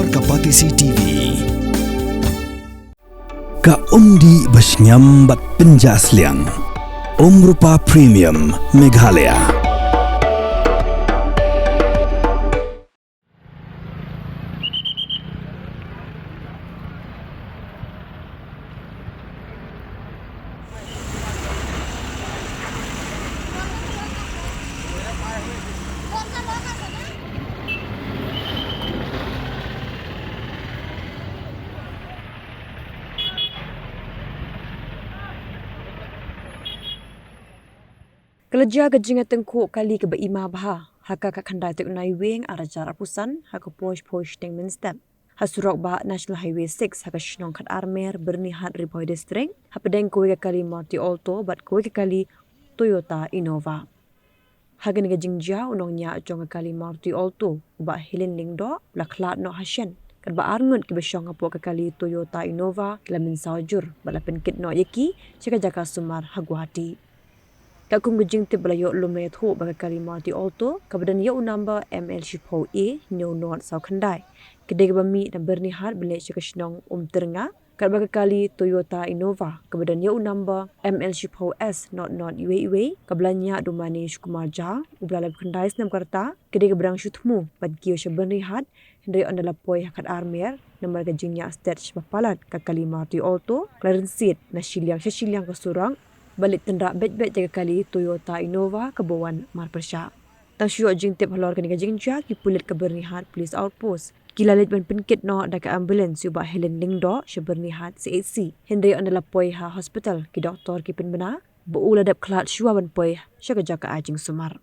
Halor Kapatisi TV. Ka undi basnyam bat penjasliang. Rupa Premium Meghalaya. Keleja ke Jingïatakhuh kali ke beima bah. Haka kat khandai tek nai wing arah jarak pusan haka posh teng Mynsaw. Hasurok bah National Highway 6 haka shnong kat Armer Byrnihat Ripoy District. Hapedeng kowe ke kali Marti Alto bat kowe ke kali Toyota Innova. Haga nega Jingïatakhuh unong nya jong ke kali Marti Alto ba hilin lingdo laklat no hasyen. Kat ba Ngut ke besyong apo ke kali Toyota Innova kila Mynsaw jur ba penkit no yeki cika jaka sumar Haguhati. Kat kum gejing tip belayo lumlay thu bagi kali Marti Alto kebadan ya number ML Shipho A New North South Khandai. Kedai bami dan Byrnihat beli cekesnong ternga kat bagi kali Toyota Innova kebadan ya number ML Shipho S North Uwei kebalanya dumani Sukumarja ublala Khandai senam karta kedai keberang syutmu bagi Yosha Byrnihat hendai ondala poi kat Armer nomor gejingnya stage bapalat kat kali Marti Alto Clarensit na Shiliang kesurang balik tendrak bet-bet jaga kali Toyota Innova ke Bawan Marpersha. Tang syuk jing tip halor ke Jingïatakhuh ki pulit ke Byrnihat Police Outpost. Kilalit ban penkit no da ke ambulans ubah Helen Lingdo she Byrnihat CHC. Hendai ondala poi ha hospital ki doktor ki penbena beula dap klat syua ban poi syaka jaka ajing sumar.